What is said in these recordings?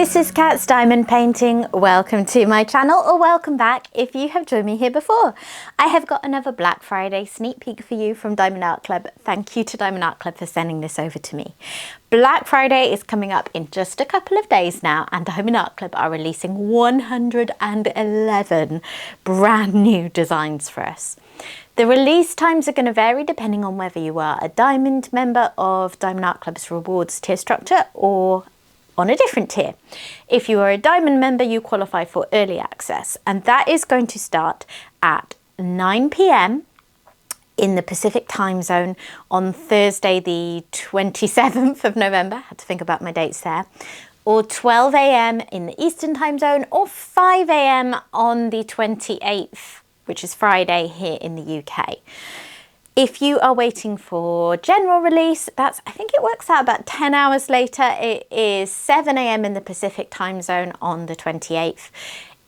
This is Cat's Diamond Painting. Welcome to my channel, or welcome back if you have joined me here before. I have got another Black Friday sneak peek for you from Diamond Art Club. Thank you to Diamond Art Club for sending this over to me. Black Friday is coming up in just a couple of days now, and Diamond Art Club are releasing 111 brand new designs for us. The release times are going to vary depending on whether you are a Diamond member of Diamond Art Club's rewards tier structure or on a different tier. If you are a Diamond member, you qualify for early access, and that is going to start at 9 p.m. in the Pacific time zone on Thursday the 27th of November. I had to think about my dates there. Or 12 a.m. in the Eastern time zone, or 5 a.m. on the 28th, which is Friday here in the UK. If you are waiting for general release, I think it works out about 10 hours later. It is 7 a.m. in the Pacific time zone on the 28th.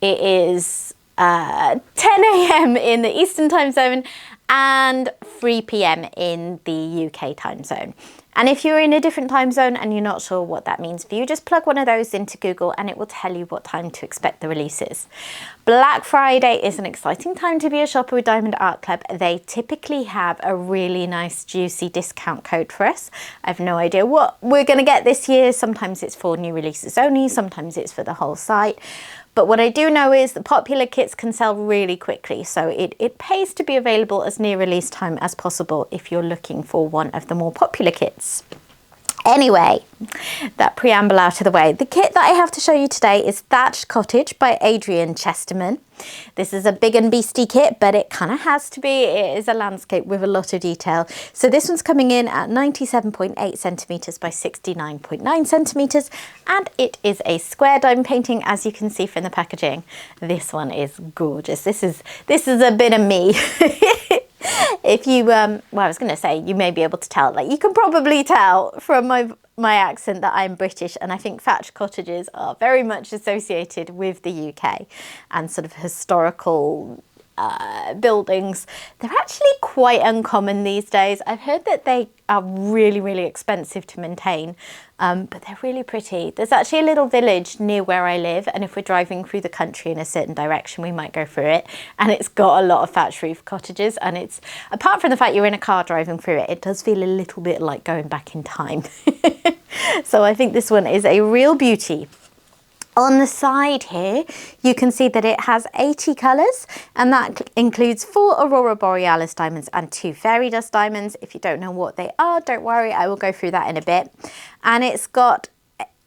It is 10 a.m. in the Eastern time zone and 3 p.m. in the UK time zone. And if you're in a different time zone and you're not sure what that means for you, just plug one of those into Google and it will tell you what time to expect the releases. Black Friday is an exciting time to be a shopper with Diamond Art Club. They typically have a really nice juicy discount code for us. I have no idea what we're going to get this year. Sometimes it's for new releases only, sometimes it's for the whole site. But what I do know is the popular kits can sell really quickly, so it pays to be available as near release time as possible if you're looking for one of the more popular kits. Anyway, that preamble out of the way, the kit that I have to show you today is Thatched Cottage by Adrian Chesterman. This is a big and beastie kit, but it kind of has to be. It is a landscape with a lot of detail. So this one's coming in at 97.8 centimetres by 69.9 centimetres, and it is a square diamond painting, as you can see from the packaging. This one is gorgeous. This is a bit of me. If you, well, I was going to say, you may be able to tell, like you can probably tell from my accent that I'm British, and I think thatched cottages are very much associated with the UK and sort of historical buildings. They're actually quite uncommon these days. I've heard that they are really, really expensive to maintain, but they're really pretty. There's actually a little village near where I live, and if we're driving through the country in a certain direction, we might go through it, and it's got a lot of thatched roof cottages, and it's, apart from the fact you're in a car driving through it, it does feel a little bit like going back in time. So I think this one is a real beauty. On the side here, you can see that it has 80 colours, and that includes 4 Aurora Borealis diamonds and 2 fairy dust diamonds. If you don't know what they are, don't worry, I will go through that in a bit. And it's got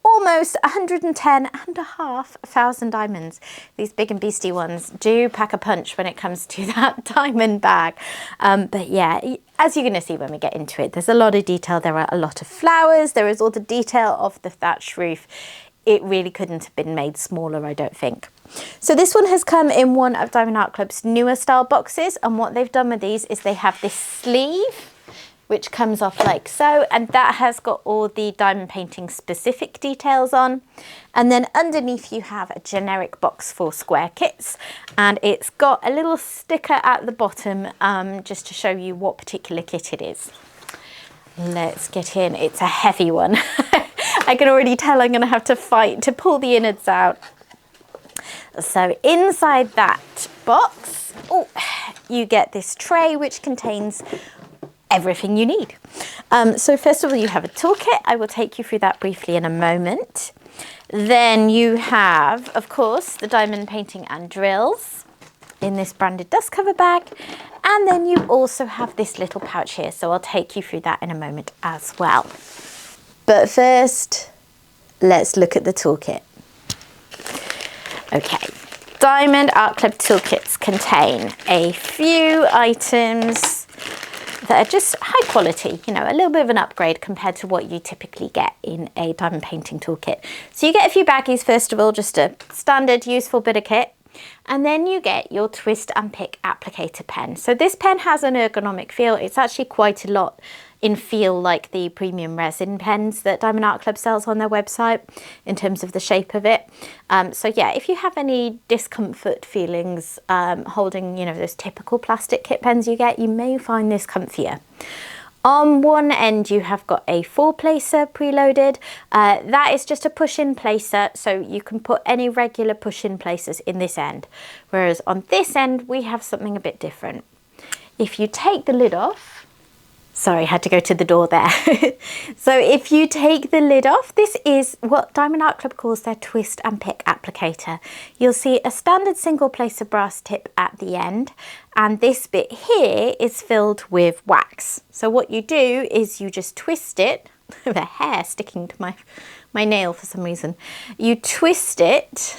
almost 110,500 diamonds. These big and beastie ones do pack a punch when it comes to that diamond bag. But yeah, as you're going to see when we get into it, there's a lot of detail. There are a lot of flowers. There is all the detail of the thatched roof. It really couldn't have been made smaller, I don't think. So this one has come in one of Diamond Art Club's newer style boxes, and what they've done with these is they have this sleeve which comes off like so, and that has got all the diamond painting specific details on. And then underneath you have a generic box for square kits, and it's got a little sticker at the bottom just to show you what particular kit it is. Let's get in. It's a heavy one. I can already tell I'm going to have to fight to pull the innards out. So inside that box, you get this tray which contains everything you need. So first of all, you have a toolkit. I will take you through that briefly in a moment. Then you have, of course, the diamond painting and drills in this branded dust cover bag. And then you also have this little pouch here. So I'll take you through that in a moment as well. But first, let's look at the toolkit. Okay, Diamond Art Club toolkits contain a few items that are just high quality, you know, a little bit of an upgrade compared to what you typically get in a diamond painting toolkit. So you get a few baggies, first of all, just a standard useful bit of kit. And then you get your twist and pick applicator pen. So this pen has an ergonomic feel. It's actually quite a lot in feel like the premium resin pens that Diamond Art Club sells on their website in terms of the shape of it. So yeah, if you have any discomfort feelings holding, you know, those typical plastic kit pens you get, you may find this comfier. On one end you have got a 4-placer preloaded. That is just a push-in placer, so you can put any regular push-in placers in this end. Whereas on this end we have something a bit different. If you take the lid off, sorry, I had to go to the door there. So if you take the lid off, this is what Diamond Art Club calls their twist and pick applicator. You'll see a standard single placer brass tip at the end, and this bit here is filled with wax. So what you do is you just twist it, the hair sticking to my nail for some reason. You twist it,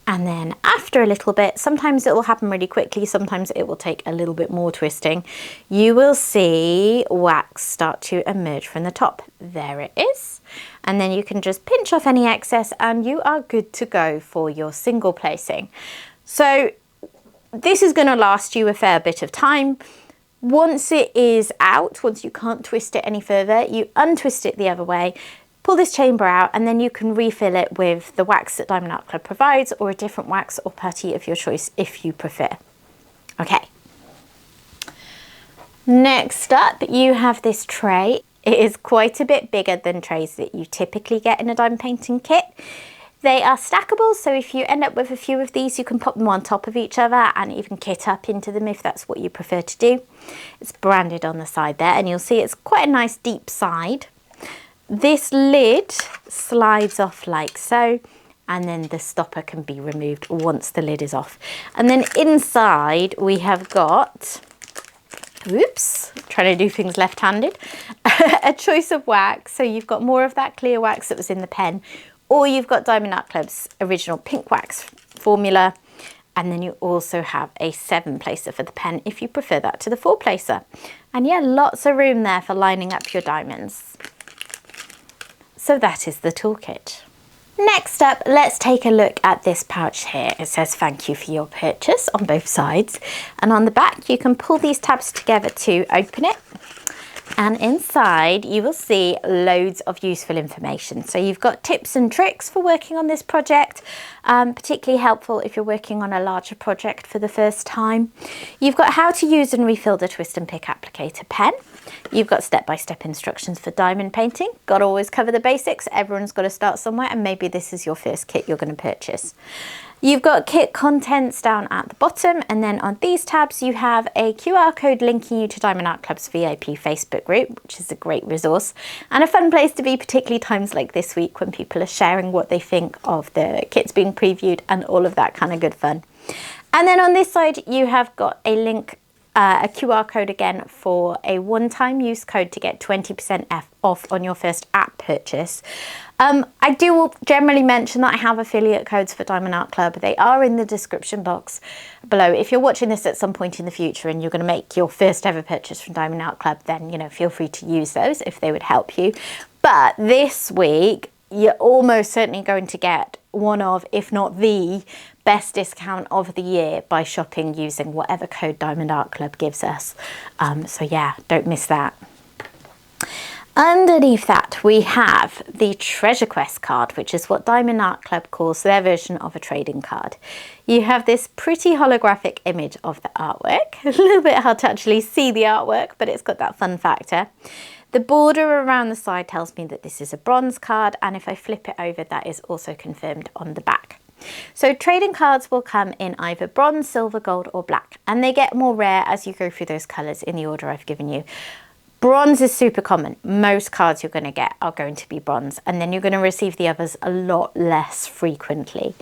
and then after a little bit, sometimes it will happen really quickly, sometimes it will take a little bit more twisting, you will see wax start to emerge from the top. There it is. And then you can just pinch off any excess and you are good to go for your single placing. So this is going to last you a fair bit of time. Once it is out, once you can't twist it any further, you untwist it the other way, pull this chamber out, and then you can refill it with the wax that Diamond Art Club provides, or a different wax or putty of your choice if you prefer. Okay. Next up, you have this tray. It is quite a bit bigger than trays that you typically get in a diamond painting kit. They are stackable, so if you end up with a few of these, you can pop them on top of each other and even kit up into them if that's what you prefer to do. It's branded on the side there, and you'll see it's quite a nice deep side. This lid slides off like so, and then the stopper can be removed once the lid is off. And then inside we have got, oops, trying to do things left-handed, a choice of wax. So you've got more of that clear wax that was in the pen, or you've got Diamond Art Club's original pink wax formula. And then you also have a 7-placer for the pen if you prefer that to the 4-placer. And yeah, lots of room there for lining up your diamonds. So that is the toolkit. Next up, let's take a look at this pouch here. It says thank you for your purchase on both sides. And on the back, you can pull these tabs together to open it. And inside you will see loads of useful information. So you've got tips and tricks for working on this project, particularly helpful if you're working on a larger project for the first time. You've got how to use and refill the twist and pick applicator pen. You've got step-by-step instructions for diamond painting. Got to always cover the basics. Everyone's got to start somewhere, and maybe this is your first kit you're going to purchase. You've got kit contents down at the bottom, and then on these tabs you have a QR code linking you to Diamond Art Club's VIP Facebook group, which is a great resource and a fun place to be, particularly times like this week when people are sharing what they think of the kits being previewed and all of that kind of good fun. And then on this side you have got a link, a QR code again for a one-time use code to get 20% off on your first app purchase. I do generally mention that I have affiliate codes for Diamond Art Club. They are in the description box below. If you're watching this at some point in the future and you're going to make your first ever purchase from Diamond Art Club, then, you know, feel free to use those if they would help you. But this week, you're almost certainly going to get one of, if not the best discount of the year by shopping using whatever code Diamond Art Club gives us. So yeah, don't miss that. Underneath that we have the Treasure Quest card, which is what Diamond Art Club calls their version of a trading card. You have this pretty holographic image of the artwork. A little bit hard to actually see the artwork, but it's got that fun factor. The border around the side tells me that this is a bronze card, and if I flip it over, that is also confirmed on the back. So trading cards will come in either bronze, silver, gold or black, and they get more rare as you go through those colours in the order I've given you. Bronze is super common. Most cards you're going to get are going to be bronze, and then you're going to receive the others a lot less frequently.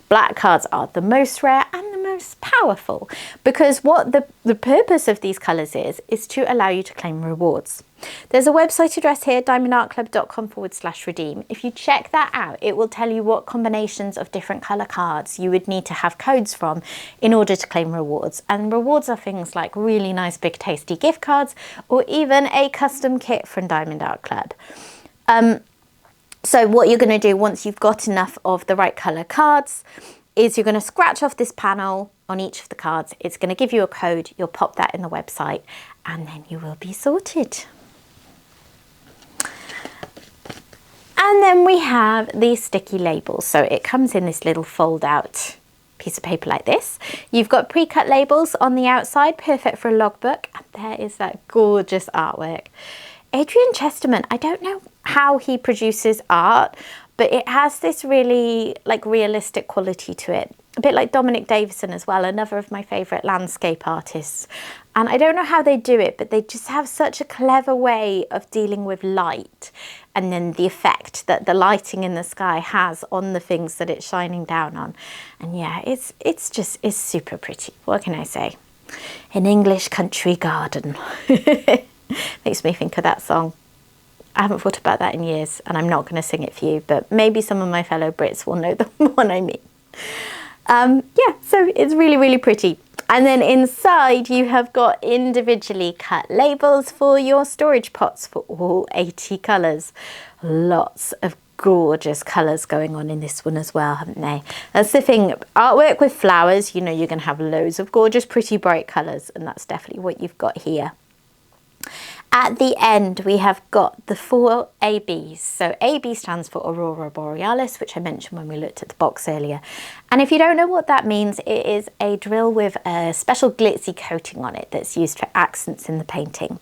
Black cards are the most rare and the most powerful, because what the purpose of these colours is to allow you to claim rewards. There's a website address here, diamondartclub.com/redeem. If you check that out, it will tell you what combinations of different colour cards you would need to have codes from in order to claim rewards. And rewards are things like really nice big tasty gift cards, or even a custom kit from Diamond Art Club. So what you're going to do once you've got enough of the right colour cards is you're going to scratch off this panel on each of the cards. It's going to give you a code. You'll pop that in the website and then you will be sorted. And then we have these sticky labels. So it comes in this little fold out piece of paper like this. You've got pre-cut labels on the outside, perfect for a logbook. And there is that gorgeous artwork. Adrian Chesterman, I don't know how he produces art, but it has this really like realistic quality to it. A bit like Dominic Davison as well, another of my favourite landscape artists. And I don't know how they do it, but they just have such a clever way of dealing with light and then the effect that the lighting in the sky has on the things that it's shining down on. And yeah, it's super pretty. What can I say? An English country garden. Makes me think of that song. I haven't thought about that in years, and I'm not going to sing it for you, but maybe some of my fellow Brits will know the one I mean. Yeah, so it's really, really pretty. And then inside you have got individually cut labels for your storage pots for all 80 colours. Lots of gorgeous colours going on in this one as well, haven't they? That's the thing, artwork with flowers, you know you're going to have loads of gorgeous, pretty, bright colours, and that's definitely what you've got here. At the end, we have got the 4 ABs. So AB stands for Aurora Borealis, which I mentioned when we looked at the box earlier. And if you don't know what that means, it is a drill with a special glitzy coating on it that's used for accents in the painting.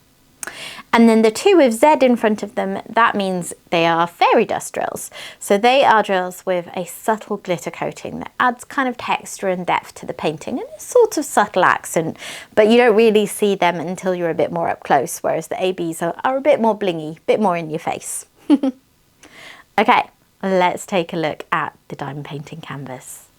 And then the 2 with Z in front of them, that means they are fairy dust drills. So they are drills with a subtle glitter coating that adds kind of texture and depth to the painting and a sort of subtle accent, but you don't really see them until you're a bit more up close, whereas the ABs are a bit more blingy, a bit more in your face. Okay, let's take a look at the diamond painting canvas.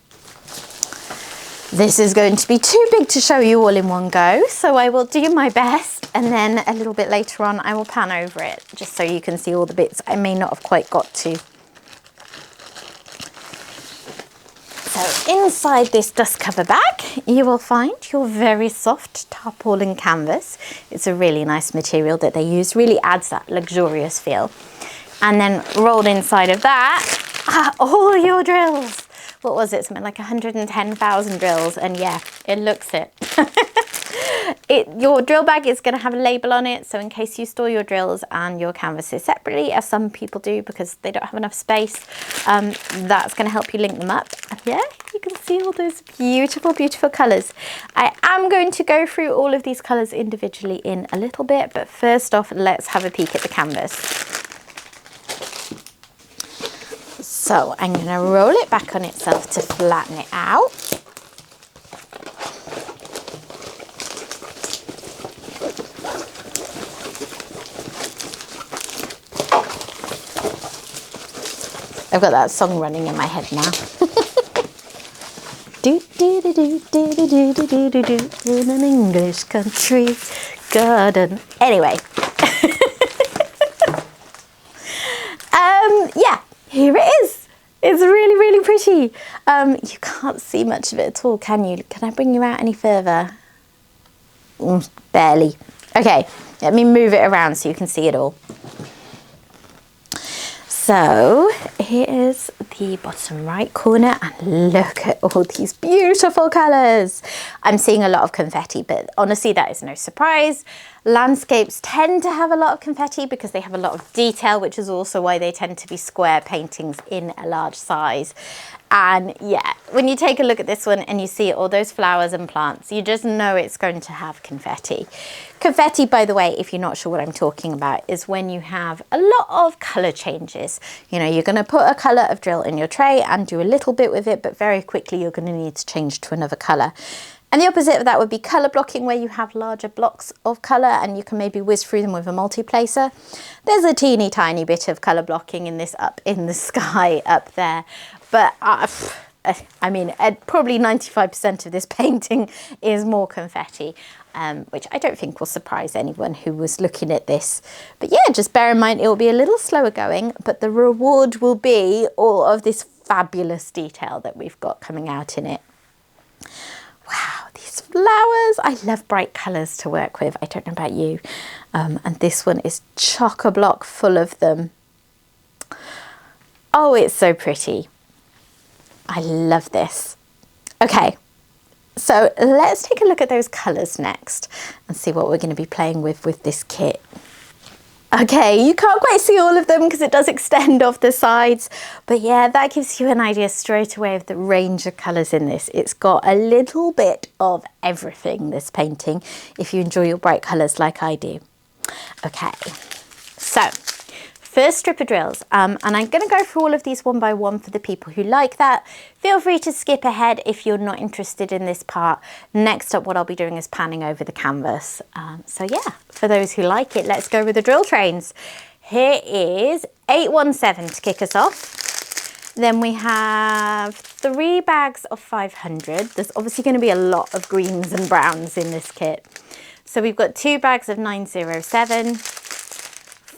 This is going to be too big to show you all in one go, so I will do my best, and then a little bit later on I will pan over it just so you can see all the bits I may not have quite got to. So inside this dust cover bag you will find your very soft tarpaulin canvas. It's a really nice material that they use, really adds that luxurious feel. And then rolled inside of that are all your drills. What was it, something like 110,000 drills, and yeah, it looks it. Your drill bag is going to have a label on it, so in case you store your drills and your canvases separately, as some people do because they don't have enough space, that's going to help you link them up. And yeah, you can see all those beautiful, beautiful colours. I am going to go through all of these colours individually in a little bit, but first off, let's have a peek at the canvas. So I'm going to roll it back on itself to flatten it out. I've got that song running in my head now. Do do do do do do do do do do in an English country garden. Anyway. Yeah. Here it is. It's really, really pretty. You can't see much of it at all, can you? Can I bring you out any further? Barely. Okay, let me move it around so you can see it all. So here is the bottom right corner, and look at all these beautiful colours. I'm seeing a lot of confetti, but honestly that is no surprise. Landscapes tend to have a lot of confetti because they have a lot of detail, which is also why they tend to be square paintings in a large size. And yeah, when you take a look at this one and you see all those flowers and plants, you just know it's going to have confetti. Confetti, by the way, if you're not sure what I'm talking about, is when you have a lot of colour changes. You know, you're going to put a colour of drill in your tray and do a little bit with it, but very quickly you're going to need to change to another colour. And the opposite of that would be colour blocking, where you have larger blocks of colour and you can maybe whiz through them with a multiplacer. There's a teeny tiny bit of colour blocking in this up in the sky up there. But I mean, probably 95% of this painting is more confetti, which I don't think will surprise anyone who was looking at this. But yeah, just bear in mind it will be a little slower going, but the reward will be all of this fabulous detail that we've got coming out in it. Wow, these flowers. I love bright colours to work with. I don't know about you. And this one is chock-a-block full of them. Oh, it's so pretty. I love this. Okay, so let's take a look at those colours next and see what we're going to be playing with this kit. Okay, you can't quite see all of them because it does extend off the sides, but yeah, that gives you an idea straight away of the range of colours in this. It's got a little bit of everything, this painting, if you enjoy your bright colours like I do. Okay, so first strip of drills, and I'm going to go through all of these one by one for the people who like that. Feel free to skip ahead if you're not interested in this part. Next up, what I'll be doing is panning over the canvas. So yeah, for those who like it, let's go with the drill trains. Here is 817 to kick us off. Then we have 3 bags of 500. There's obviously going to be a lot of greens and browns in this kit. So we've got 2 bags of 907.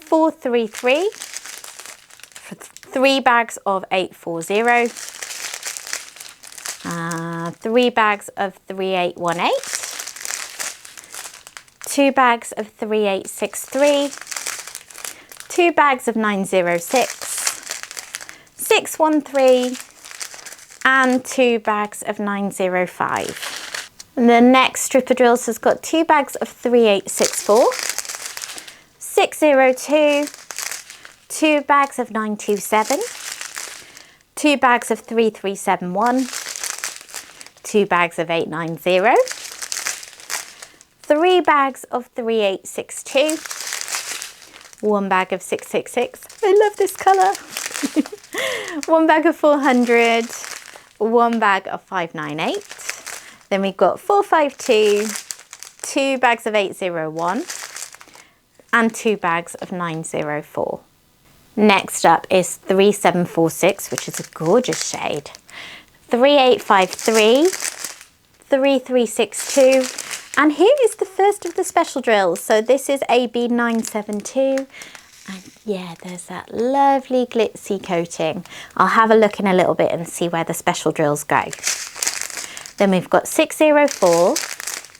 433, 3 bags of 840, 3 bags of 3818, 2 bags of 3863, 2 bags of 906, 613, and 2 bags of 905. And the next strip of drills has got 2 bags of 3864, 602, 2 bags of 927, 2 bags of 3371, 2 bags of 890, 3 bags of 3862, 1 bag of 666. I love this colour. 1 bag of 400, 1 bag of 598. Then we've got 452, 2 bags of 801. And 2 bags of 904. Next up is 3746, which is a gorgeous shade. 3853, 3362, and here is the first of the special drills. So this is AB 972, and yeah, there's that lovely glitzy coating. I'll have a look in a little bit and see where the special drills go. Then we've got 604,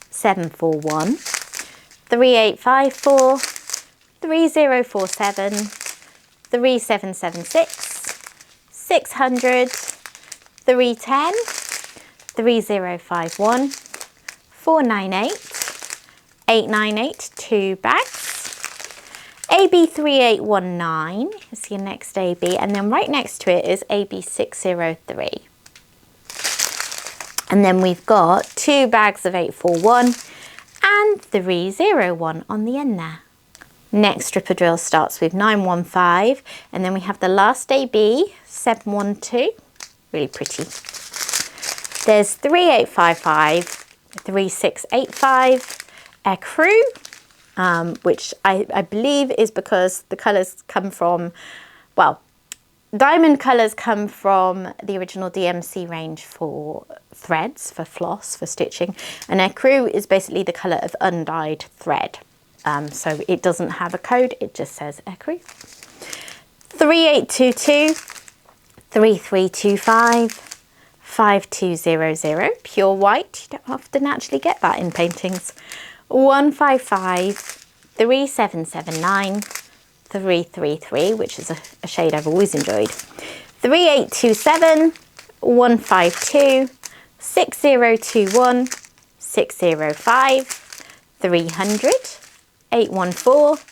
741, 3854, 3047, 3776, 600, 310, 3051, 498, 898, 2 bags, AB 3819 is your next AB, and then right next to it is AB 603. And then we've got 2 bags of 841 and 301 on the end there. Next strip of drill starts with 915, and then we have the last AB 712, really pretty. There's 3855, 3685, Ecru, which I believe is because the colours come from, well, diamond colours come from the original DMC range for threads, for floss, for stitching, and Ecru is basically the colour of undyed thread. So it doesn't have a code, it just says Ecru. 3822, 3325, 5200, pure white. You don't often actually get that in paintings. 155, 3779, 333, which is a shade I've always enjoyed. 3827, 152, 6021, 605, 300, 814,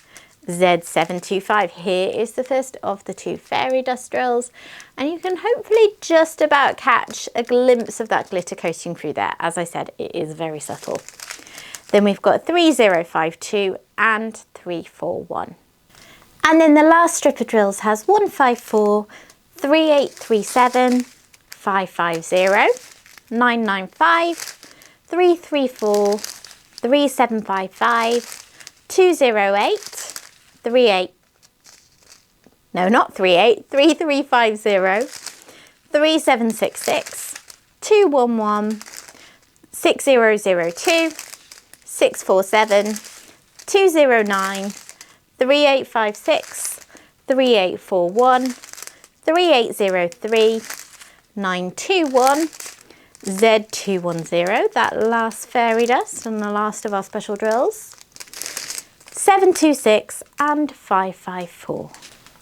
Z725. Here is the first of the 2 fairy dust drills, and you can hopefully just about catch a glimpse of that glitter coating through there. As I said, it is very subtle. Then we've got 3052 and 341. And then the last strip of drills has 154, 3837, 550, 995, 334, 3755, 208, 38, no, not 38, 3350, 3766, 211, 6002, 647, 209, 3856, 3841, 3803, 921, Z210, that last fairy dust and the last of our special drills, 726 and 554.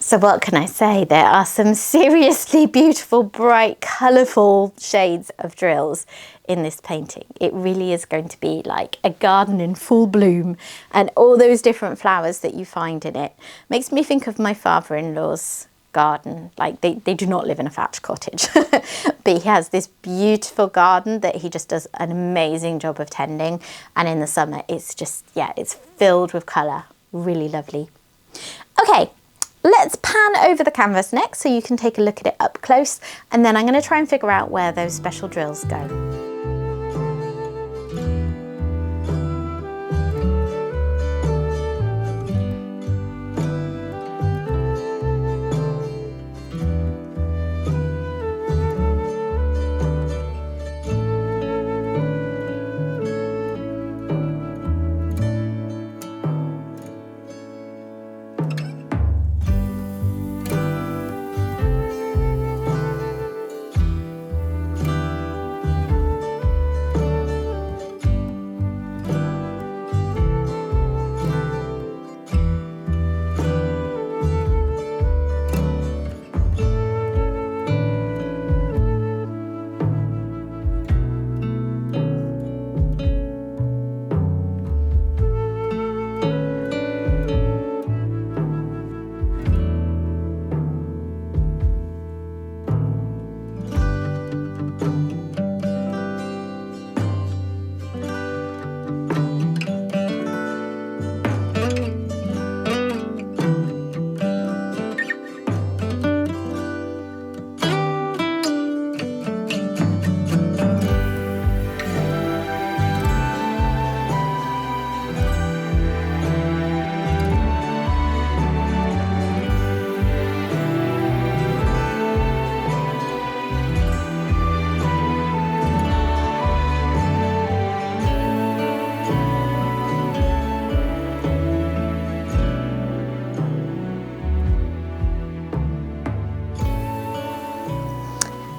So what can I say? There are some seriously beautiful, bright, colourful shades of drills in this painting. It really is going to be like a garden in full bloom, and all those different flowers that you find in it. Makes me think of my father-in-law's garden. Like they do not live in a thatched cottage, but he has this beautiful garden that he just does an amazing job of tending. And in the summer, it's just, yeah, it's filled with colour. Really lovely. Okay. Let's pan over the canvas next so you can take a look at it up close, and then I'm going to try and figure out where those special drills go.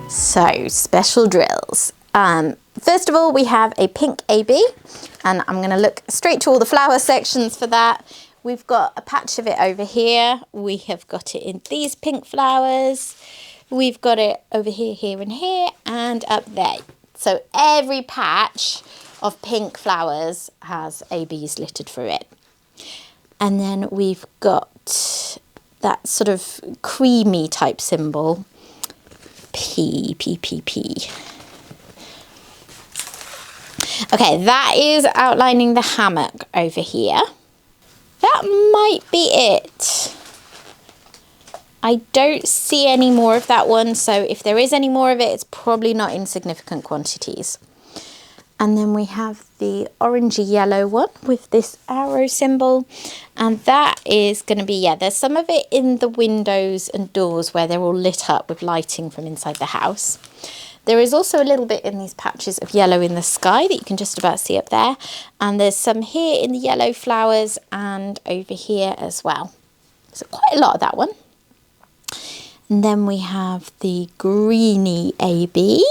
So, special drills. First of all, we have a pink AB, and I'm going to look straight to all the flower sections for that. We've got a patch of it over here. We have got it in these pink flowers. We've got it over here, here and here, and up there. So every patch of pink flowers has ABs littered through it. And then we've got that sort of creamy type symbol. P. Okay, that is outlining the hammock over here. That might be it. I don't see any more of that one, so if there is any more of it, it's probably not in significant quantities. And then we have the orangey yellow one with this arrow symbol. And that is going to be, yeah, there's some of it in the windows and doors where they're all lit up with lighting from inside the house. There is also a little bit in these patches of yellow in the sky that you can just about see up there. And there's some here in the yellow flowers and over here as well. So quite a lot of that one. And then we have the greeny AB.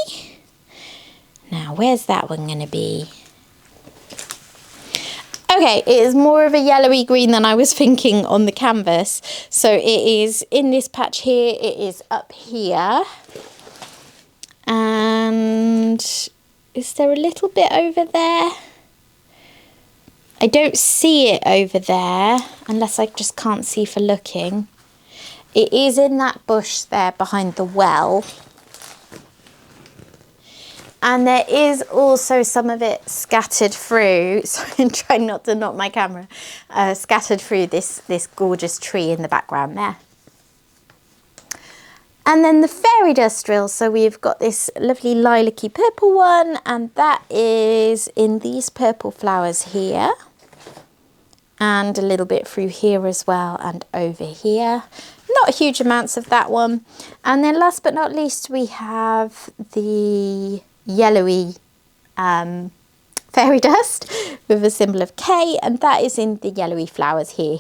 Now, where's that one going to be? Okay, it is more of a yellowy green than I was thinking on the canvas. So it is in this patch here, it is up here. And is there a little bit over there? I don't see it over there, unless I just can't see for looking. It is in that bush there behind the well. And there is also some of it scattered through, so I'm trying not to knock my camera, scattered through this gorgeous tree in the background there. And then the fairy dust drill, so we've got this lovely lilac-y purple one, and that is in these purple flowers here. And a little bit through here as well, and over here. Not huge amounts of that one. And then last but not least, we have the yellowy fairy dust with a symbol of K, and that is in the yellowy flowers here.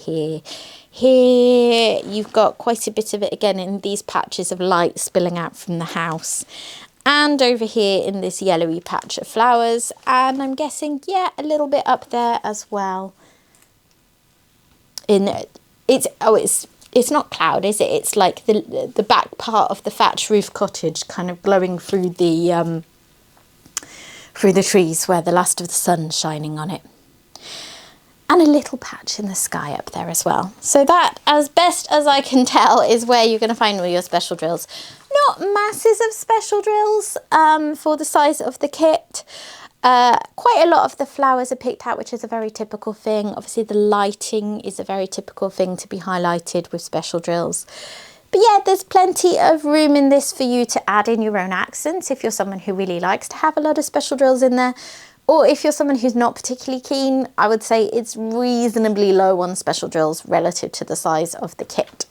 Here you've got quite a bit of it again in these patches of light spilling out from the house, and over here in this yellowy patch of flowers, and I'm guessing, yeah, a little bit up there as well. It's it's not cloud, is it? It's like the back part of the thatched roof cottage kind of glowing through the trees where the last of the sun's shining on it. And a little patch in the sky up there as well. So that, as best as I can tell, is where you're going to find all your special drills. Not masses of special drills for the size of the kit. Quite a lot of the flowers are picked out, which is a very typical thing. Obviously the lighting is a very typical thing to be highlighted with special drills. But yeah, there's plenty of room in this for you to add in your own accents if you're someone who really likes to have a lot of special drills in there. Or if you're someone who's not particularly keen, I would say it's reasonably low on special drills relative to the size of the kit.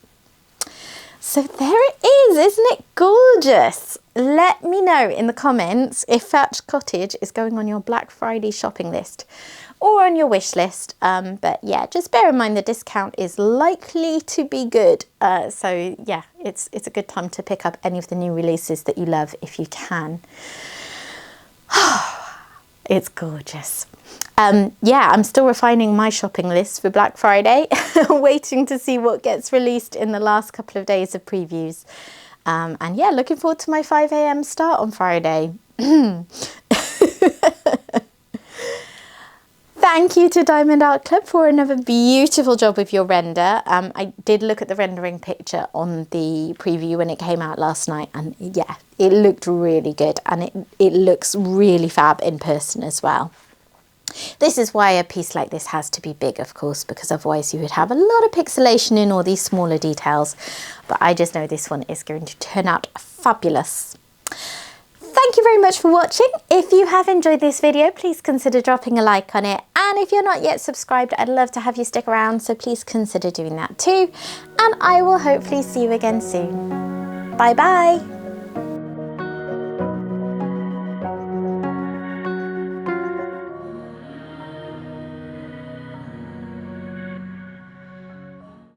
So there it is, isn't it gorgeous? Let me know in the comments if Thatched Cottage is going on your Black Friday shopping list or on your wish list. But yeah, just bear in mind the discount is likely to be good. So yeah, it's a good time to pick up any of the new releases that you love if you can. It's gorgeous. Yeah, I'm still refining my shopping list for Black Friday, waiting to see what gets released in the last couple of days of previews. And yeah, looking forward to my 5 AM start on Friday. Thank you to Diamond Art Club for another beautiful job with your render. I did look at the rendering picture on the preview when it came out last night, and yeah, it looked really good, and it looks really fab in person as well. This is why a piece like this has to be big, of course, because otherwise you would have a lot of pixelation in all these smaller details. But I just know this one is going to turn out fabulous. Thank you very much for watching. If you have enjoyed this video, please consider dropping a like on it. And if you're not yet subscribed, I'd love to have you stick around, so please consider doing that too. And I will hopefully see you again soon. Bye bye.